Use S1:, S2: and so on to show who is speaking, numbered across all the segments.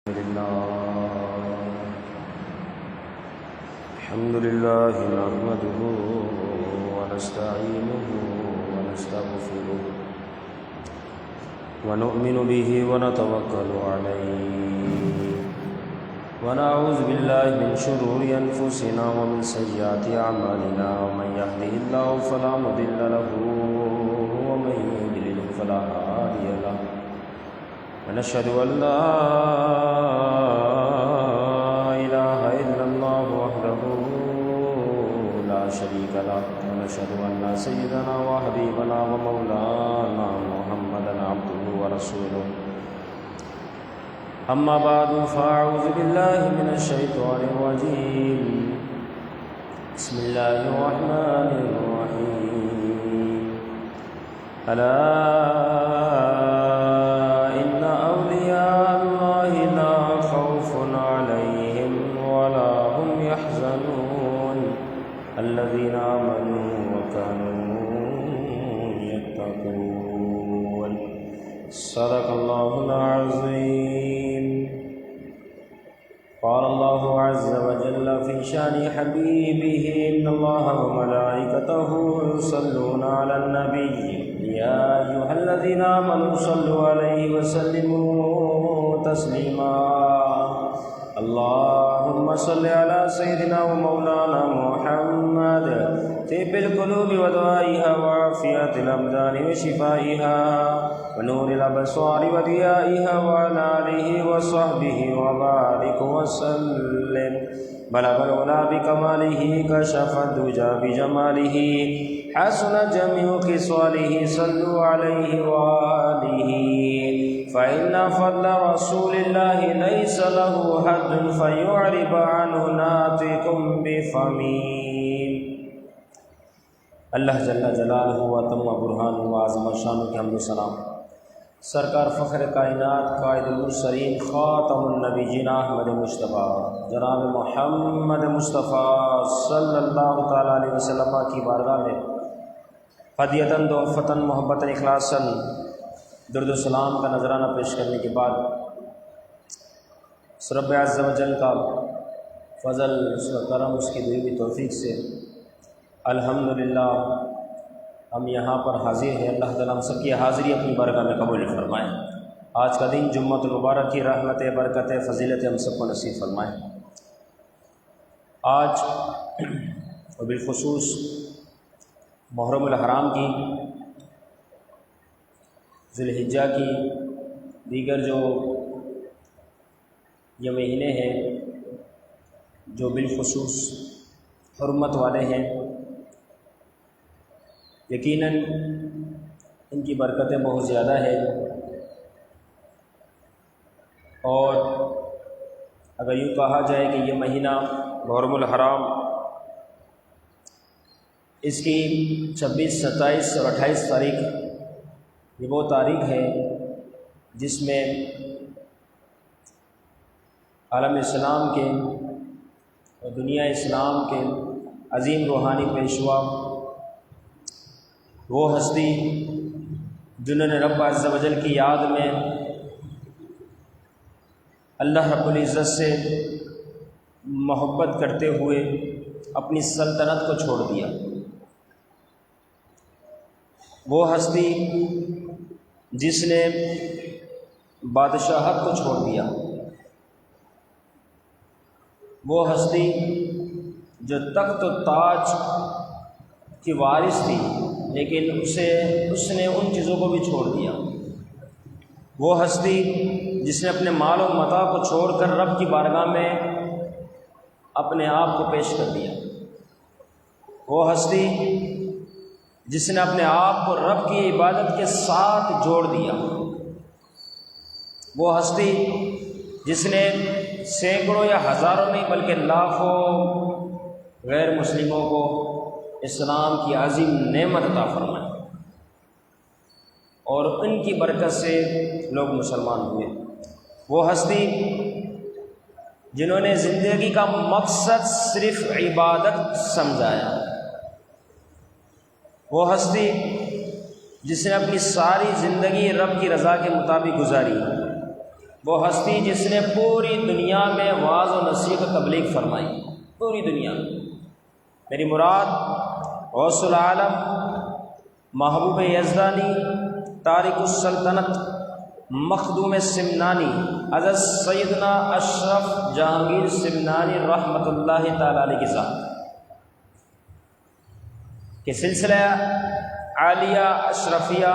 S1: الحمد لله نحمده ونستعينه ونستغفره ونؤمن به ونتوكل عليه ونعوذ بالله من شرور أنفسنا ومن سيئات أعمالنا ومن يهده الله فلا مضل له ومن يضلل فلا هادي له ونشهد أن لا إله إلا الله وحده لا شريك له ونشهد أن سيدنا وحبيبنا ومولانا محمدا عبده ورسوله أما بعد فأعوذ بالله من الشيطان الرجيم بسم الله الرحمن الرحيم ألا إن أولياء الله لا خوف عليهم ولا هم يحزنون الذين آمنوا وكانوا يتقون صدق الله العظيم. قال الله عز وجل في شان حبيبه إن الله وملائكته يصلون على النبي يا أيها الذين آمنوا صلوا عليه وسلموا تسليما اللهم صل على سيدنا ومولانا محمد طب القلوب ودوائها وعافية الأبدان وشفائها ونور الأبصار وضيائها وعلى آله وصحبه وبارك وسلم. بلغ العلا بكماله كشف الدجى بجماله حسن جميع خصاله صلوا عليه وآله فإن فضل رسول الله ليس له حد فيعرب عنه ناطق بفمين. اللہ جل جلالہ و تم برہان و عظم شان کے حمد و سلام سرکار فخر کائنات قائد المرسلین خاتم النبیین احمد مصطفیٰ جناب محمد مصطفیٰ صلی اللہ تعالیٰ علیہ وسلم کی بارگاہ میں ہدیۃً تحفۃً محبتاً اخلاصاً درود و سلام کا نذرانہ پیش کرنے کے بعد رب عز و جل کا فضل، اس کا کرم، اس کی دی ہوئی توفیق سے الحمدللہ ہم یہاں پر حاضر ہیں. اللہ تعالیٰ ہم سب کی حاضری اپنی برکہ میں قبول فرمائیں. آج کا دن جمعۃ المبارک کی رحمت برکت فضیلت ہم سب کو نصیب فرمائیں. آج اور بالخصوص محرم الحرام کی، ذی الحجہ کی، دیگر جو یہ مہینے ہیں جو بالخصوص حرمت والے ہیں، یقیناً ان کی برکتیں بہت زیادہ ہیں. اور اگر یوں کہا جائے کہ یہ مہینہ محرم الحرام اس کی 26، 27 اور 28 تاریخ یہ وہ تاریخ ہے جس میں عالم اسلام کے اور دنیا اسلام کے عظیم روحانی پیشوا، وہ ہستی جنہوں نے رب عز و جل کی یاد میں اللہ رب العزت سے محبت کرتے ہوئے اپنی سلطنت کو چھوڑ دیا، وہ ہستی جس نے بادشاہت کو چھوڑ دیا، وہ ہستی جو تخت و تاج کی وارث تھی لیکن اس نے ان چیزوں کو بھی چھوڑ دیا، وہ ہستی جس نے اپنے مال و متاع کو چھوڑ کر رب کی بارگاہ میں اپنے آپ کو پیش کر دیا، وہ ہستی جس نے اپنے آپ کو رب کی عبادت کے ساتھ جوڑ دیا، وہ ہستی جس نے سینکڑوں یا ہزاروں نہیں بلکہ لاکھوں غیر مسلموں کو اسلام کی عظیم نعمت عطا فرمائی اور ان کی برکت سے لوگ مسلمان ہوئے، وہ ہستی جنہوں نے زندگی کا مقصد صرف عبادت سمجھایا، وہ ہستی جس نے اپنی ساری زندگی رب کی رضا کے مطابق گزاری وہ ہستی جس نے پوری دنیا میں واعظ و نصیحت و تبلیغ فرمائی، پوری دنیا میں۔ میری مراد غوث العالم، محبوب یزدانی، تارک السلطنت، مخدوم سمنانی، حضرت سیدنا اشرف جہانگیر سمنانی رحمۃ اللہ تعالی علیہ کی ذات کہ سلسلہ عالیہ اشرفیہ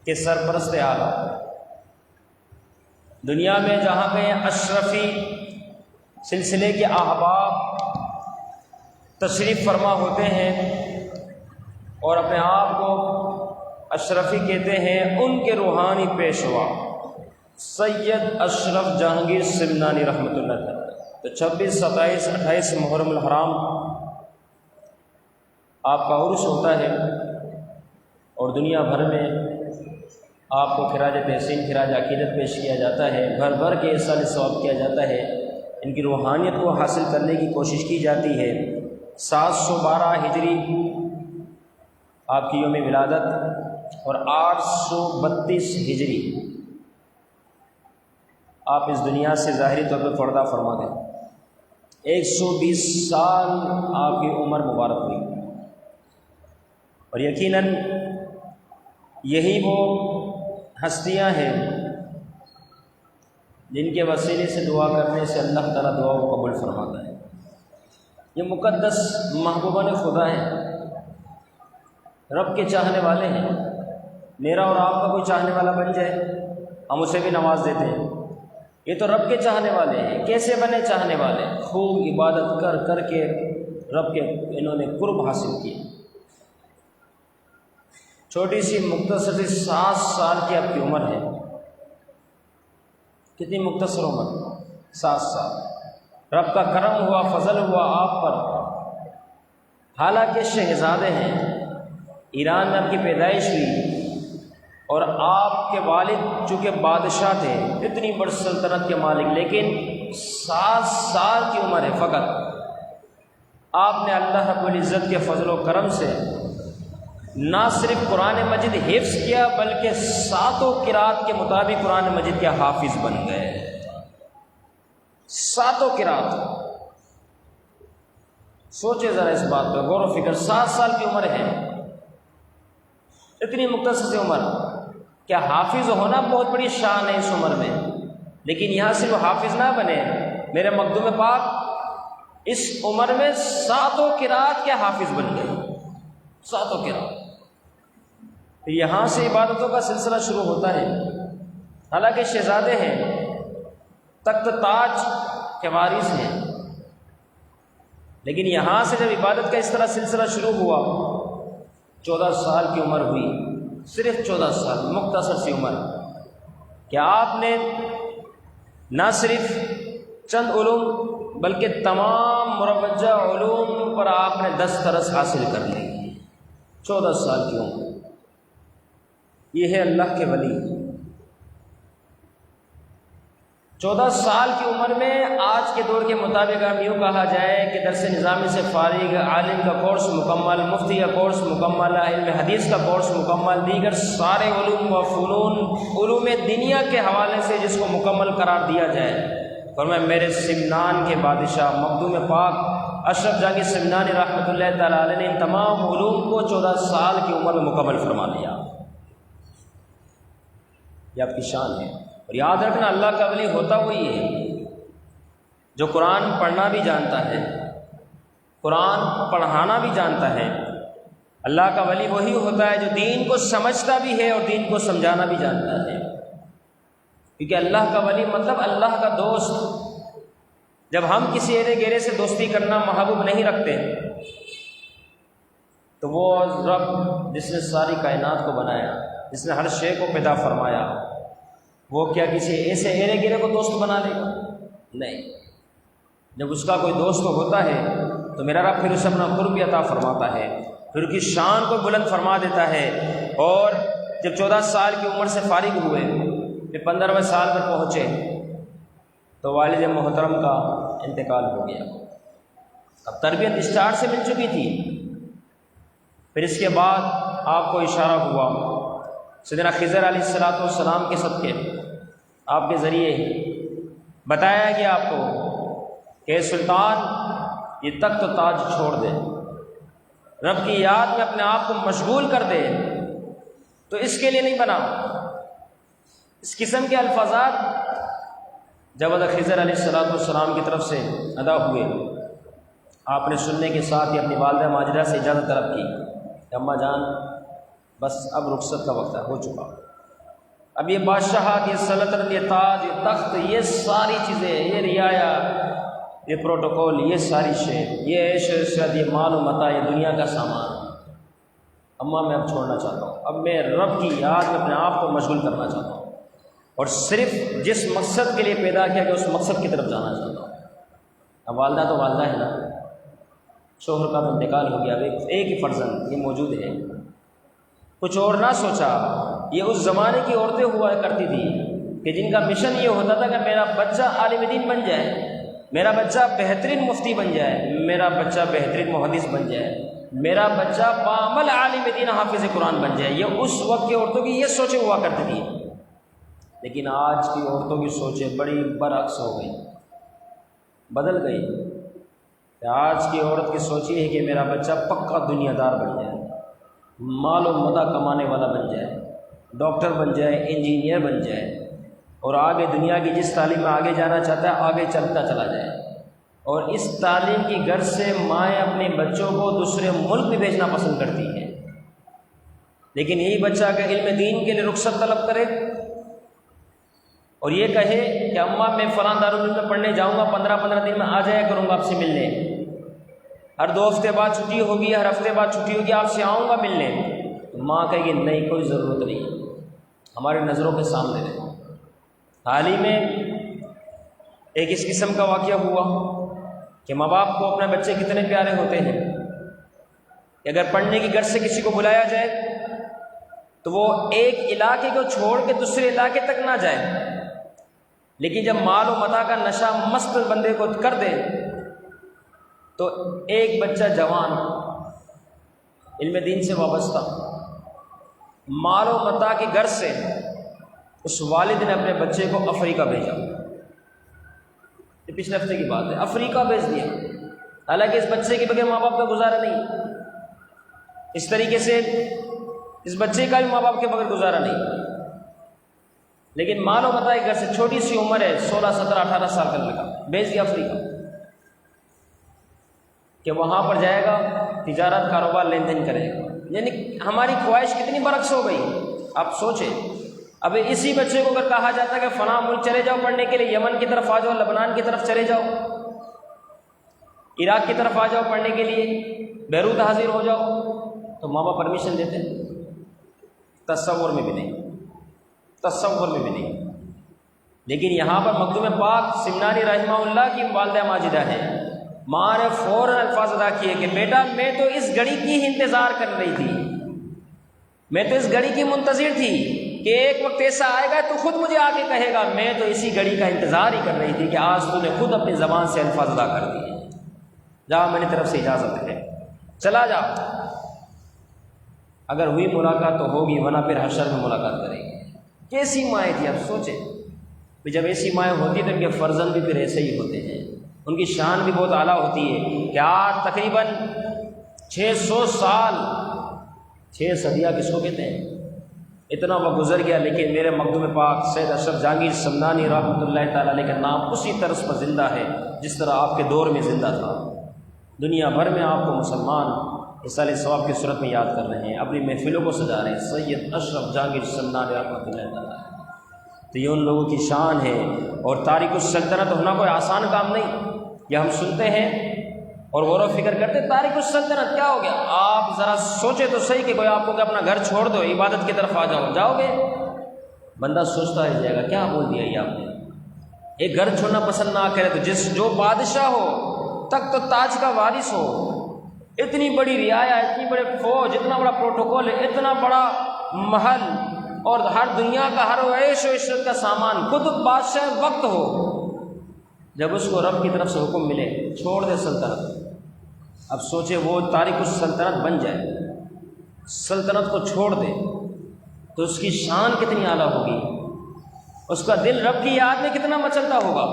S1: کے سرپرست اعلیٰ، دنیا میں جہاں کہیں اشرفی سلسلے کے احباب تشریف فرما ہوتے ہیں اور اپنے آپ کو اشرفی کہتے ہیں، ان کے روحانی پیشوا سید اشرف جہانگیر سمنانی رحمۃ اللہ تعالی۔ تو 26، 27، 28 محرم الحرام آپ کا عرس ہوتا ہے اور دنیا بھر میں آپ کو خراج تحسین، خراج عقیدت پیش کیا جاتا ہے، بھر بھر کے احسان ثواب کیا جاتا ہے، ان کی روحانیت کو حاصل کرنے کی کوشش کی جاتی ہے۔ 712 ہجری آپ کی یوم ولادت اور 832 ہجری آپ اس دنیا سے ظاہری طور پر پردہ فرما دیں۔ 120 سال آپ کی عمر مبارک ہوئی، اور یقیناً یہی وہ ہستیاں ہیں جن کے وسیلے سے دعا کرنے سے اللہ تعالیٰ دعا کو قبول فرماتا ہے۔ یہ مقدس محبوبان خدا ہیں، رب کے چاہنے والے ہیں۔ میرا اور آپ کا کوئی چاہنے والا بن جائے ہم اسے بھی نواز دیتے ہیں۔ یہ تو رب کے چاہنے والے ہیں۔ کیسے بنے چاہنے والے؟ خوب عبادت کر کر کے رب کے انہوں نے قرب حاصل کیا۔ چھوٹی سی مختصر سی 7 سال کی آپ کی عمر ہے۔ کتنی مختصر عمر؟ 7 سال۔ رب کا کرم ہوا، فضل ہوا آپ پر۔ حالانکہ شہزادے ہیں، ایران میں آپ کی پیدائش ہوئی اور آپ کے والد چونکہ بادشاہ تھے، اتنی بڑی سلطنت کے مالک، لیکن 7 سال کی عمر ہے فقط۔ آپ نے اللہ رب العزت کے فضل و کرم سے نہ صرف قرآن مجید حفظ کیا بلکہ 7 قرات کے مطابق قرآن مجید کے حافظ بن گئے۔ 7 قرات، سوچے ذرا اس بات پہ، غور و فکر۔ 7 سال کی عمر ہے، اتنی مختصر سی عمر۔ کیا حافظ ہونا بہت بڑی شان ہے اس عمر میں، لیکن یہاں سے وہ حافظ نہ بنے۔ میرے مخدوم پاک اس عمر میں 7 قرات کے حافظ بن گئے، 7 قرات۔ یہاں سے عبادتوں کا سلسلہ شروع ہوتا ہے۔ حالانکہ شہزادے ہیں، تخت تاج کے وارث ہیں، لیکن یہاں سے جب عبادت کا اس طرح سلسلہ شروع ہوا، 14 سال کی عمر ہوئی، صرف 14 سال، مختصر سی عمر کہ آپ نے نہ صرف چند علوم بلکہ تمام مروجہ علوم پر آپ نے دسترس حاصل کر لی۔ 14 سال کی عمر، یہ ہے اللہ کے ولی۔ 14 سال کی عمر میں آج کے دور کے مطابق ہم یوں کہا جائے کہ درس نظامی سے فارغ، عالم کا کورس مکمل، مفتی کا کورس مکمل، علم حدیث کا کورس مکمل، دیگر سارے علوم و فنون، علوم دنیا کے حوالے سے جس کو مکمل قرار دیا جائے۔ فرمایا میرے سمنان کے بادشاہ مخدوم پاک اشرف جہانگیر سمنانی رحمۃ اللہ تعالی علیہ نے ان تمام علوم کو 14 سال کی عمر میں مکمل فرما لیا۔ یہ آپ کی شان ہے۔ اور یاد رکھنا، اللہ کا ولی ہوتا وہی ہے جو قرآن پڑھنا بھی جانتا ہے، قرآن پڑھانا بھی جانتا ہے۔ اللہ کا ولی وہی ہوتا ہے جو دین کو سمجھتا بھی ہے اور دین کو سمجھانا بھی جانتا ہے، کیونکہ اللہ کا ولی مطلب اللہ کا دوست۔ جب ہم کسی ایرے گیرے سے دوستی کرنا محبوب نہیں رکھتے تو وہ رب جس نے ساری کائنات کو بنایا، جس نے ہر شے کو پیدا فرمایا، وہ کیا کسی ایسے ایرے گیرے کو دوست بنا لے گا؟ نہیں۔ جب اس کا کوئی دوست ہوتا ہے تو میرا رب پھر اسے اپنا قرب عطا فرماتا ہے، پھر اس کی شان کو بلند فرما دیتا ہے۔ اور جب 14 سال کی عمر سے فارغ ہوئے، پھر 15ویں سال پر پہنچے تو والد محترم کا انتقال ہو گیا۔ اب تربیت اسٹارٹ سے مل چکی تھی، پھر اس کے بعد آپ کو اشارہ ہوا سیدنا خضر علیہ السلام کے صدقے آپ کے ذریعے بتایا گیا آپ کو کہ سلطان یہ تخت و تاج چھوڑ دے، رب کی یاد میں اپنے آپ کو مشغول کر دے، تو اس کے لیے نہیں بنا۔ اس قسم کے الفاظات جب حضرت خضر علیہ السلام کی طرف سے ادا ہوئے، آپ نے سننے کے ساتھ ہی اپنی والدہ ماجدہ سے اجازت طلب کی کہ اماں جان بس اب رخصت کا وقت ہے، ہو چکا، اب یہ بادشاہت، یہ سلطنت، یہ تاج، یہ تخت، یہ ساری چیزیں، یہ رعایا، یہ پروٹوکول، یہ ساری شے، یہ عیش و عشرت، یہ مال و متاع، یہ دنیا کا سامان، اماں میں اب چھوڑنا چاہتا ہوں، اب میں رب کی یاد میں اپنے آپ کو مشغول کرنا چاہتا ہوں، اور صرف جس مقصد کے لیے پیدا کیا کہ اس مقصد کی طرف جانا چاہتا ہوں۔ اب والدہ تو والدہ ہے نا، شوہر کا تو انتقال ہو گیا، اب ایک ہی فرزند یہ موجود ہے، کچھ اور نہ سوچا۔ یہ اس زمانے کی عورتیں ہوا کرتی تھی کہ جن کا مشن یہ ہوتا تھا کہ میرا بچہ عالم دین بن جائے، میرا بچہ بہترین مفتی بن جائے، میرا بچہ بہترین محدث بن جائے، میرا بچہ بعمل عالم دین حافظ قرآن بن جائے۔ یہ اس وقت کی عورتوں کی یہ سوچیں ہوا کرتی تھی، لیکن آج کی عورتوں کی سوچیں بڑی برعکس ہو گئی، بدل گئی۔ کہ آج کی عورت کی سوچ یہ ہے کہ میرا بچہ پکا دنیا دار بن جائے، مال و متاع کمانے والا بن جائے، ڈاکٹر بن جائے، انجینئر بن جائے، اور آگے دنیا کی جس تعلیم میں آگے جانا چاہتا ہے آگے چلتا چلا جائے۔ اور اس تعلیم کی غرض سے مائیں اپنے بچوں کو دوسرے ملک میں بھیجنا پسند کرتی ہیں، لیکن یہی بچہ اگر علم دین کے لیے رخصت طلب کرے اور یہ کہے کہ اماں میں فلاں دارالعلوم میں پڑھنے جاؤں گا، 15 دن میں آ جایا کروں گا آپ سے ملنے، ہر 2 ہفتے بعد چھٹی ہوگی، ہر ہفتے بعد چھٹی ہوگی، آپ سے آؤں گا ملنے، تو ماں کہے گی نہیں کوئی ضرورت نہیں، ہماری نظروں کے سامنے رہے۔ حال ہی میں ایک اس قسم کا واقعہ ہوا کہ ماں باپ کو اپنے بچے کتنے پیارے ہوتے ہیں کہ اگر پڑھنے کی غرض سے کسی کو بلایا جائے تو وہ ایک علاقے کو چھوڑ کے دوسرے علاقے تک نہ جائے، لیکن جب مال و متاع کا نشہ مست بندے کو کر دے تو ایک بچہ جوان علم دین سے وابستہ مال و متاع کی غرض سے اس والد نے اپنے بچے کو افریقہ بھیجا۔ یہ پچھلے ہفتے کی بات ہے، افریقہ بھیج دیا، حالانکہ اس بچے کے بغیر ماں باپ کا گزارا نہیں، اس طریقے سے اس بچے کا بھی ماں باپ کے بغیر گزارا نہیں، لیکن مال و متاع کی غرض سے چھوٹی سی عمر ہے، 16 17 18 سال کا لڑکا بھیج دیا افریقہ کہ وہاں پر جائے گا، تجارت کاروبار لین دین کرے گا۔ یعنی ہماری خواہش کتنی برعکس ہو گئی، آپ سوچیں۔ اب اسی بچے کو اگر کہا جاتا ہے کہ فلاں ملک چلے جاؤ پڑھنے کے لیے، یمن کی طرف آ جاؤ، لبنان کی طرف چلے جاؤ، عراق کی طرف آ جاؤ پڑھنے کے لیے، بیروت حاضر ہو جاؤ، تو ماں باپ پرمیشن دیتے ہیں؟ تصور میں بھی نہیں، تصور میں بھی نہیں۔ لیکن یہاں پر مخدوم پاک سمنانی رحمہ اللہ کی والدہ ماجدہ ہے، ماں نے فوراً الفاظ ادا کیے کہ بیٹا میں تو اس گھڑی کی ہی انتظار کر رہی تھی، میں تو اس گھڑی کی منتظر تھی کہ ایک وقت ایسا آئے گا تو خود مجھے آ کے کہے گا، میں تو اسی گھڑی کا انتظار ہی کر رہی تھی کہ آج تو نے خود اپنی زبان سے الفاظ ادا کر دیے، جا میری طرف سے اجازت ہے، چلا جا۔ اگر ہوئی ملاقات تو ہوگی، ورنہ پھر حشر میں ملاقات کریں گے۔ کیسی مائیں تھی، اب سوچیں کہ جب ایسی مائیں ہوتی تو ان کے فرزند بھی پھر ایسے ہی ہوتے ہیں، ان کی شان بھی بہت اعلیٰ ہوتی ہے کہ آج تقریباً 600 سال، 6 صدیاں کس کو کہتے ہیں، اتنا وقت گزر گیا، لیکن میرے مخدوم پاک سید اشرف جہانگیر سمنانی رحمۃ اللہ تعالیٰ علیہ کا نام اسی طرز پر زندہ ہے جس طرح آپ کے دور میں زندہ تھا۔ دنیا بھر میں آپ کو مسلمان اصال ثواب کی صورت میں یاد کر رہے ہیں، اپنی محفلوں کو سجا رہے ہیں، سید اشرف جہانگیر سمنانی رحمۃ اللہ تعالیٰ۔ تو یہ ان لوگوں کی شان ہے، اور تارک السلطنت ہونا کوئی آسان کام نہیں۔ یہ ہم سنتے ہیں اور غور و فکر کرتے ہیں، تارک السلطنت کیا ہو گیا؟ آپ ذرا سوچیں تو صحیح کہ کوئی آپ کو کہ اپنا گھر چھوڑ دو، عبادت کی طرف آ جاؤ، جاؤ گے؟ بندہ سوچتا ہی جائے گا کیا بول دیا یہ آپ نے۔ ایک گھر چھوڑنا پسند نہ کرے تو جو بادشاہ ہو، تخت و تاج کا وارث ہو، اتنی بڑی رعایا، اتنی بڑے فوج، اتنا بڑا پروٹوکول، اتنا بڑا محل، اور ہر دنیا کا ہر عیش و عشرت کا سامان، خود بادشاہ وقت ہو، جب اس کو رب کی طرف سے حکم ملے چھوڑ دے سلطنت۔ اب سوچے وہ تارک السلطنت بن جائے، سلطنت کو چھوڑ دے تو اس کی شان کتنی اعلیٰ ہوگی، اس کا دل رب کی یاد میں کتنا مچلتا ہوگا،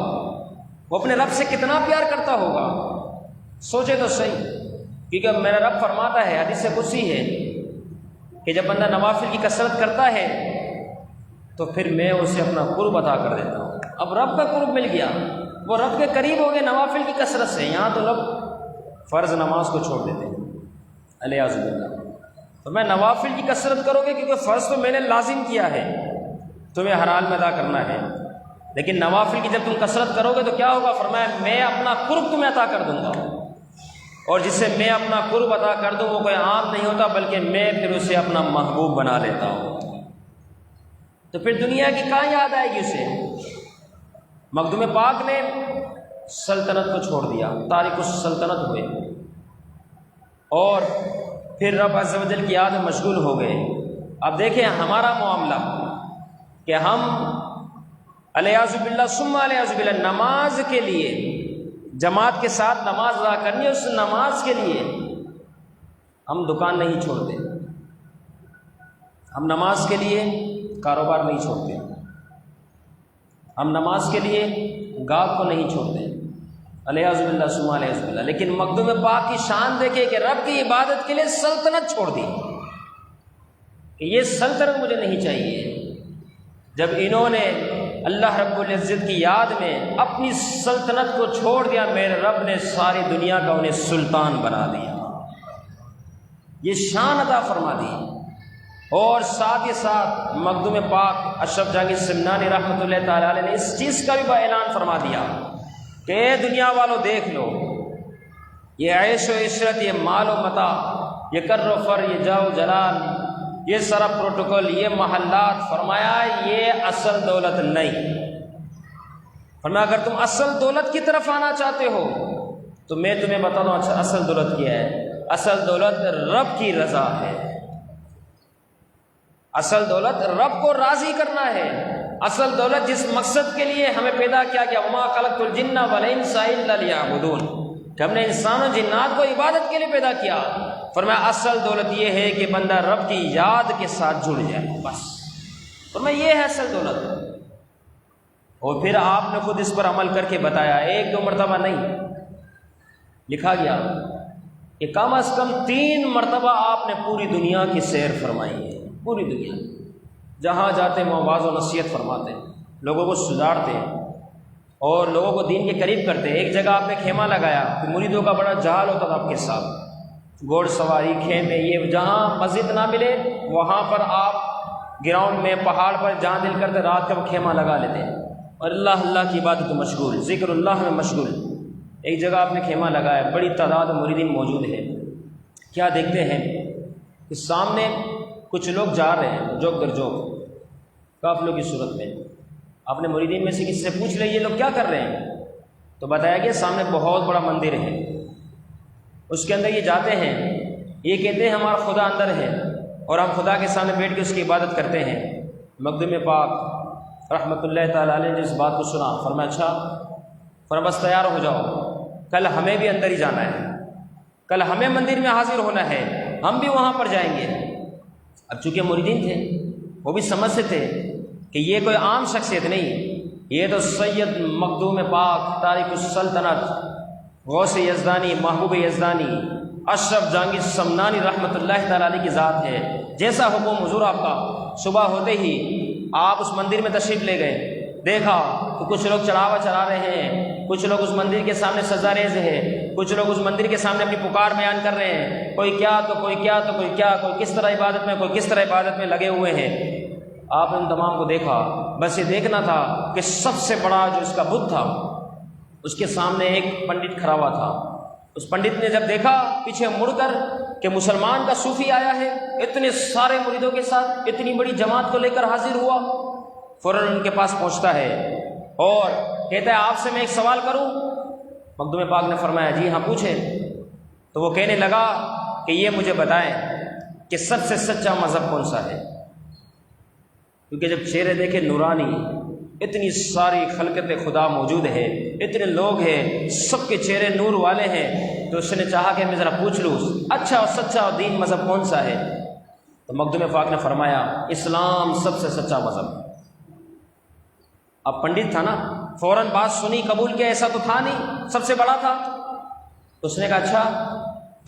S1: وہ اپنے رب سے کتنا پیار کرتا ہوگا. سوچے تو صحیح، کیونکہ میرا رب فرماتا ہے، حدیث قدسی ہے کہ جب بندہ نوافل کی کثرت کرتا ہے تو پھر میں اسے اپنا قرب عطا کر دیتا ہوں. اب رب کا قرب مل گیا، وہ رب کے قریب ہو گئے نوافل کی کثرت سے. یہاں تو لوگ فرض نماز کو چھوڑ دیتے ہیں الیاذ باللہ. تو میں نوافل کی کثرت کرو گے کیونکہ فرض تو میں نے لازم کیا ہے، تمہیں ہر حال میں ادا کرنا ہے، لیکن نوافل کی جب تم کثرت کرو گے تو کیا ہوگا؟ فرمایا میں اپنا قرب تمہیں عطا کر دوں گا، اور جس سے میں اپنا قرب عطا کر دوں وہ کوئی عام نہیں ہوتا بلکہ میں پھر اسے اپنا محبوب بنا لیتا ہوں. تو پھر دنیا کی کہاں یاد آئے گی اسے؟ مخدوم پاک نے سلطنت کو چھوڑ دیا، تارک السلطنت ہوئے، اور پھر رب عز و جل کی یاد میں مشغول ہو گئے. اب دیکھیں ہمارا معاملہ کہ ہم الیاذ باللہ ثم الیاذ باللہ نماز کے لیے جماعت کے ساتھ نماز ادا کرنی ہے، اس نماز کے لیے ہم دکان نہیں چھوڑتے، ہم نماز کے لیے کاروبار نہیں چھوڑتے، ہم نماز کے لیے گاہک کو نہیں چھوڑتے، الیاذ باللہ ثم الیاذ باللہ. لیکن مخدوم پاک کی شان دیکھے کہ رب کی عبادت کے لیے سلطنت چھوڑ دی کہ یہ سلطنت مجھے نہیں چاہیے. جب انہوں نے اللہ رب العزت کی یاد میں اپنی سلطنت کو چھوڑ دیا، میرے رب نے ساری دنیا کا انہیں سلطان بنا دیا، یہ شان عطا فرما دی. اور ساتھ ہی ساتھ مخدوم پاک اشرف جہانگیر سمنانی رحمۃ اللہ تعالیٰ علیہ نے اس چیز کا بھی اعلان فرما دیا کہ اے دنیا والوں دیکھ لو، یہ عیش و عشرت، یہ مال و متاع، یہ کر و فر، یہ جاہ و جلال، یہ سارا پروٹوکول، یہ محلات، فرمایا یہ اصل دولت نہیں. فرمایا اگر تم اصل دولت کی طرف آنا چاہتے ہو تو میں تمہیں بتا دوں اچھا اصل دولت کیا ہے. اصل دولت رب کی رضا ہے، اصل دولت رب کو راضی کرنا ہے. اصل دولت جس مقصد کے لیے ہمیں پیدا کیا گیا، وما خلقت الجن والانس الا لیعبدون، کہ ہم نے انسان و جنات کو عبادت کے لیے پیدا کیا. فرمایا اصل دولت یہ ہے کہ بندہ رب کی یاد کے ساتھ جڑ جائے، بس. فرمایا یہ ہے اصل دولت. اور پھر آپ نے خود اس پر عمل کر کے بتایا، ایک دو مرتبہ نہیں، لکھا گیا کہ کم از کم 3 مرتبہ آپ نے پوری دنیا کی سیر فرمائی ہے. پوری دنیا جہاں جاتے ہیں واعظ و نصیحت فرماتے ہیں، لوگوں کو سدھارتے ہیں اور لوگوں کو دین کے قریب کرتے ہیں. ایک جگہ آپ نے خیمہ لگایا، مریدوں کا بڑا جہال ہوتا تھا آپ کے ساتھ، گھوڑ سواری، خیمے، یہ جہاں مسجد نہ ملے وہاں پر آپ گراؤنڈ میں پہاڑ پر جہاں دل کرتے رات کا وہ خیمہ لگا لیتے اور اللہ اللہ کی عبادت میں مشغول، ذکر اللہ میں مشغول. ایک جگہ آپ نے خیمہ لگایا، بڑی تعداد مریدین موجود ہے. کیا دیکھتے ہیں کہ سامنے کچھ لوگ جا رہے ہیں جوک در جوک، قافلوں کی صورت میں. آپ نے مریدین میں سے کسی سے پوچھ لیا یہ لوگ کیا کر رہے ہیں؟ تو بتایا کہ سامنے بہت بڑا مندر ہے، اس کے اندر یہ جاتے ہیں، یہ کہتے ہیں ہمارا خدا اندر ہے اور ہم خدا کے سامنے بیٹھ کے اس کی عبادت کرتے ہیں. مخدوم پاک رحمۃ اللہ تعالیٰ علیہ نے اس بات کو سنا، فرمایا اچھا، فرمایا بس تیار ہو جاؤ، کل ہمیں بھی اندر ہی جانا ہے، کل ہمیں مندر میں حاضر ہونا ہے، ہم بھی وہاں پر جائیں گے. اب چونکہ مریدین تھے وہ بھی سمجھتے تھے کہ یہ کوئی عام شخصیت نہیں، یہ تو سید مخدوم پاک تارک السلطنت غوث یزدانی محبوب یزدانی اشرف جہانگیر سمنانی رحمۃ اللہ تعالیٰ علیہ کی ذات ہے. جیسا حکم حضور آپ کا، صبح ہوتے ہی آپ اس مندر میں تشریف لے گئے. دیکھا کہ کچھ لوگ چڑھاوا چڑھا رہے ہیں، کچھ لوگ اس مندر کے سامنے سجدہ ریز ہیں، کچھ لوگ اس مندر کے سامنے اپنی پکار بیان کر رہے ہیں، کوئی کیا تو کوئی کیا تو کوئی کیا، کوئی کس طرح عبادت میں، کوئی کس طرح عبادت میں لگے ہوئے ہیں. آپ نے ان تمام کو دیکھا، بس یہ دیکھنا تھا کہ سب سے بڑا جو اس کا بت تھا اس کے سامنے ایک پنڈت کھڑا ہوا تھا. اس پنڈت نے جب دیکھا پیچھے مڑ کر کہ مسلمان کا صوفی آیا ہے، اتنے سارے مریدوں کے ساتھ اتنی بڑی جماعت کو لے کر حاضر ہوا، فوراً ان کے پاس پہنچتا ہے اور کہتا ہے آپ سے میں ایک سوال کروں؟ مخدوم پاک نے فرمایا جی ہاں پوچھیں. تو وہ کہنے لگا کہ یہ مجھے بتائیں کہ سب سے سچا مذہب کون سا ہے؟ کیونکہ جب چہرے دیکھے نورانی، اتنی ساری خلقت خدا موجود ہے، اتنے لوگ ہیں، سب کے چہرے نور والے ہیں، تو اس نے چاہا کہ میں ذرا پوچھ لوں اچھا اور سچا اور دین مذہب کون سا ہے؟ تو مخدوم پاک نے فرمایا اسلام سب سے سچا مذہب ہے. اب پنڈت تھا نا، فوراً بات سنی قبول کیا، ایسا تو تھا نہیں، سب سے بڑا تھا. اس نے کہا اچھا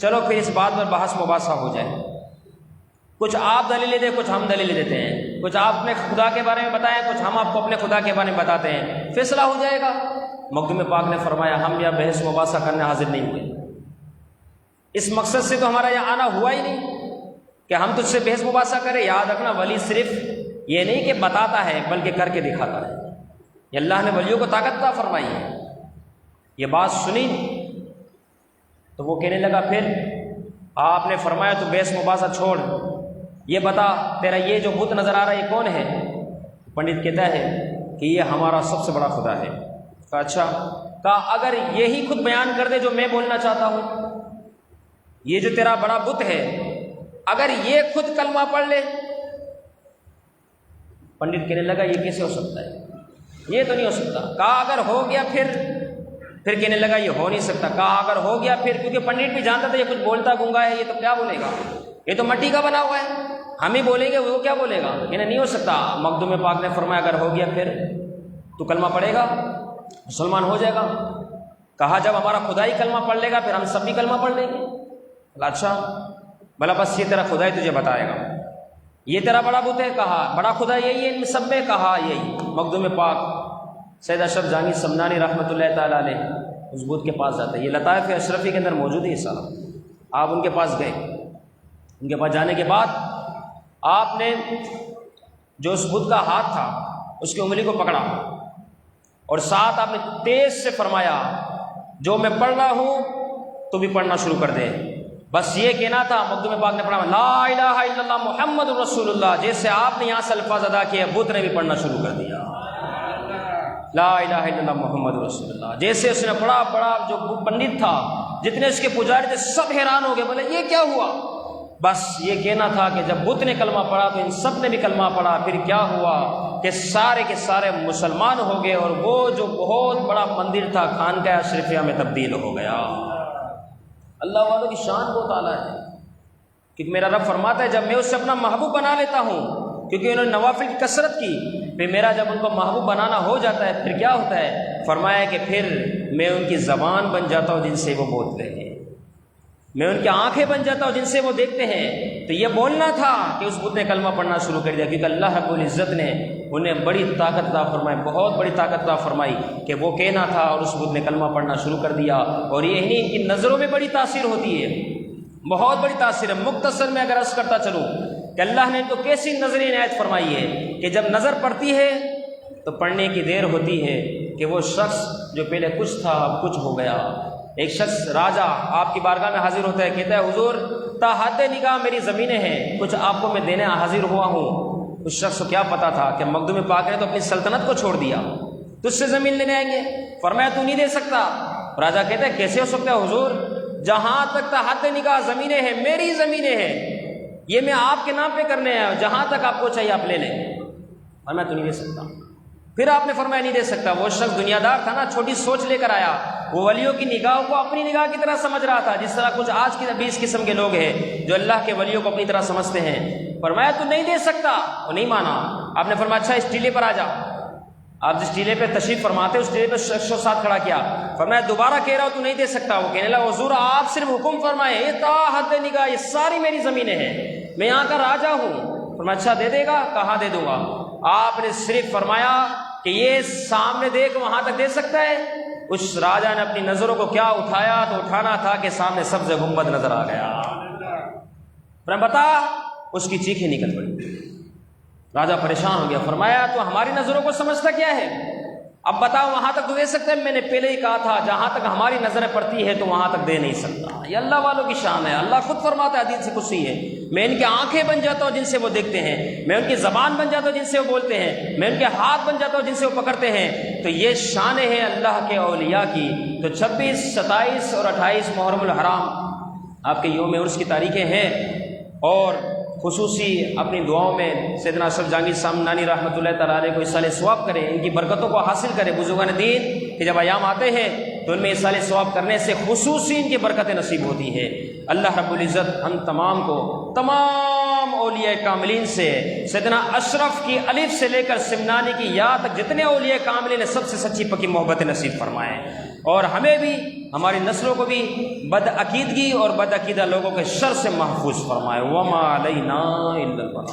S1: چلو پھر اس بات پر بحث مباحثہ ہو جائے، کچھ آپ دلیلیں دیں کچھ ہم دلیلیں دیتے ہیں، کچھ آپ اپنے خدا کے بارے میں بتائیں کچھ ہم آپ کو اپنے خدا کے بارے میں بتاتے ہیں، فیصلہ ہو جائے گا. مخدوم پاک نے فرمایا ہم یا بحث مباحثہ کرنے حاضر نہیں ہوئے، اس مقصد سے تو ہمارا یہاں آنا ہوا ہی نہیں کہ ہم تجھ سے بحث مباحثہ کریں. یاد رکھنا ولی صرف یہ نہیں کہ بتاتا ہے بلکہ کر کے دکھاتا ہے. یہ اللہ نے ولیوں کو طاقت عطا فرمائی ہے. یہ بات سنی تو وہ کہنے لگا پھر آپ نے فرمایا تو بحث مباحثہ چھوڑ، یہ بتا تیرا یہ جو بت نظر آ رہا ہے یہ کون ہے؟ پنڈت کہتا ہے کہ یہ ہمارا سب سے بڑا خدا ہے. کہا اچھا، کہا اگر یہی خود بیان کر دے جو میں بولنا چاہتا ہوں، یہ جو تیرا بڑا بت ہے اگر یہ خود کلمہ پڑھ لے. پنڈت کہنے لگا یہ کیسے ہو سکتا ہے، یہ تو نہیں ہو سکتا. کہا اگر ہو گیا پھر کہنے لگا یہ ہو نہیں سکتا. کہا اگر ہو گیا پھر، کیونکہ پنڈت بھی جانتا تھا یہ کچھ بولتا گونگا ہے، یہ تو کیا بولے گا، یہ تو مٹی کا بنا ہوا ہے، ہم ہی بولیں گے وہ کیا بولے گا، یہ نہیں ہو سکتا. مخدوم پاک نے فرمایا اگر ہو گیا پھر تو کلمہ پڑھے گا، مسلمان ہو جائے گا. کہا جب ہمارا خدا ہی کلمہ پڑھ لے گا پھر ہم سب بھی کلمہ پڑھ لیں گے. اچھا بھلا بس یہ تیرا خدا ہی تجھے بتائے گا، یہ تیرا بڑا بت ہے؟ کہا بڑا خدا یہی ہے ان سب میں؟ کہا یہی. مخدوم پاک سید اشرف جہانگیر سمنانی رحمۃ اللہ تعالیٰ علیہ اس بت کے پاس جاتا ہے. یہ لطائف اشرفی کے اندر موجود ہے یہ سارا. آپ ان کے پاس گئے، ان کے پاس جانے کے بعد آپ نے جو اس بت کا ہاتھ تھا اس کی انگلی کو پکڑا اور ساتھ آپ نے تیز سے فرمایا جو میں پڑھ رہا ہوں تو بھی پڑھنا شروع کر دے. بس یہ کہنا تھا. مخدوم پاک نے پڑھا لا الہ الا اللہ محمد رسول اللہ. جیسے آپ نے یہاں سے الفاظ ادا کیے بت نے بھی پڑھنا شروع کر دیا لا الہ الا اللہ محمد رسول اللہ. جیسے اس نے پڑھا جو پنڈت تھا جتنے اس کے پجاری تھے سب حیران ہو گئے، بولے یہ کیا ہوا. بس یہ کہنا تھا کہ جب بت نے کلمہ پڑھا تو ان سب نے بھی کلمہ پڑھا. پھر کیا ہوا کہ سارے کے سارے مسلمان ہو گئے اور وہ جو بہت بڑا مندر تھا خانقاہ اشرفیہ میں تبدیل ہو گیا. اللہ والوں کی شان بہت اعلیٰ ہے، کیونکہ میرا رب فرماتا ہے جب میں اسے اپنا محبوب بنا لیتا ہوں، کیونکہ انہوں نے نوافل کی کثرت کی، پھر میرا جب ان کو محبوب بنانا ہو جاتا ہے پھر کیا ہوتا ہے، فرمایا کہ پھر میں ان کی زبان بن جاتا ہوں جن سے وہ بولتے ہیں، میں ان کی آنکھیں بن جاتا ہوں جن سے وہ دیکھتے ہیں. تو یہ بولنا تھا کہ اس بت نے کلمہ پڑھنا شروع کر دیا، کیونکہ اللہ رب العزت نے انہیں بڑی طاقت عطا فرمائی، بہت بڑی طاقت عطا فرمائی کہ وہ کہنا تھا اور اس بت نے کلمہ پڑھنا شروع کر دیا. اور یہی ان کی نظروں میں بڑی تاثیر ہوتی ہے، بہت بڑی تاثیر ہے. مختصر میں اگر عرض کرتا چلوں کہ اللہ نے تو کیسی نظر عنایت فرمائی ہے کہ جب نظر پڑتی ہے تو پڑھنے کی دیر ہوتی ہے کہ وہ شخص جو پہلے کچھ تھا اب کچھ ہو گیا. ایک شخص راجہ آپ کی بارگاہ میں حاضر ہوتا ہے، کہتا ہے حضور تا حد نگاہ میری زمینیں ہیں، کچھ آپ کو میں دینے حاضر ہوا ہوں. اس شخص کو کیا پتا تھا کہ مخدوم پاک نے تو اپنی سلطنت کو چھوڑ دیا، تجھ سے زمین لینے آئیں گے. فرمایا تو نہیں دے سکتا. راجہ کہتا ہے کیسے ہو سکتا ہے حضور، جہاں تک تا حد نگاہ زمینیں ہیں میری زمینیں ہیں، یہ میں آپ کے نام پہ کرنے آیا ہوں، جہاں تک آپ کو چاہیے آپ لے لیں. فرمایا تو نہیں دے سکتا. پھر آپ نے فرمایا نہیں دے سکتا. وہ شخص دنیا دار تھا نا، چھوٹی سوچ لے کر آیا، وہ ولیوں کی نگاہوں کو اپنی نگاہ کی طرح سمجھ رہا تھا، جس طرح کچھ آج کی 20 قسم کے لوگ ہیں جو اللہ کے ولیوں کو اپنی طرح سمجھتے ہیں. فرمایا تو نہیں دے سکتا. وہ نہیں مانا. آپ نے فرمایا اچھا اس ٹیلے پر آ جا. آپ جس ٹیلے پہ تشریف فرماتے اس ٹیلے پہ شخص کو ساتھ کھڑا کیا. فرمایا دوبارہ کہہ رہا ہوں تو نہیں دے سکتا. وہ کہنے لگا حضور آپ صرف حکم فرمائے، یہ تا حد نگاہ یہ ساری میری زمینیں ہیں، میں یہاں کا راجا ہوں. فرمایا اچھا دے دے گا. کہاں دے دوں گا. آپ نے صرف فرمایا کہ یہ سامنے دیکھ وہاں تک دے سکتا ہے. اس راجہ نے اپنی نظروں کو کیا اٹھایا تو اٹھانا تھا کہ سامنے سبز گنبد نظر آ گیا. فرمایا بتا. اس کی چیخیں نکل پڑی. راجہ پریشان ہو گیا. فرمایا تو ہماری نظروں کو سمجھتا کیا ہے، اب بتاؤ وہاں تک تو دے سکتے ہیں. میں نے پہلے ہی کہا تھا جہاں تک ہماری نظریں پڑتی ہے تو وہاں تک دے نہیں سکتا. یہ اللہ والوں کی شان ہے. اللہ خود فرماتا ہے حدیث قدسی ہے، میں ان کی آنکھیں بن جاتا ہوں جن سے وہ دیکھتے ہیں، میں ان کی زبان بن جاتا ہوں جن سے وہ بولتے ہیں، میں ان کے ہاتھ بن جاتا ہوں جن سے وہ پکڑتے ہیں. تو یہ شان ہے اللہ کے اولیاء کی. تو 26، 27 اور 28 محرم الحرام آپ کے یوم عرس کی تاریخیں ہیں، اور خصوصی اپنی دعاؤں میں سیدنا اشرف جہانگیر سمنانی رحمۃ اللہ تعالیٰ علیہ کو اصال ثواب کریں، ان کی برکتوں کو حاصل کریں. بزرگان دین کہ جب ایام آتے ہیں تو ان میں اصال ثواب کرنے سے خصوصی ان کی برکتیں نصیب ہوتی ہیں. اللہ رب العزت ہم تمام کو، تمام اولیاء کاملین سے، سیدنا اشرف کی الف سے لے کر سمنانی کی یا تک جتنے اولیاء کاملین سب سے سچی پکی محبت نصیب فرمائے، اور ہمیں بھی ہماری نسلوں کو بھی بد عقیدگی اور بد عقیدہ لوگوں کے شر سے محفوظ فرمائے۔ وما علینا الا البلاغ۔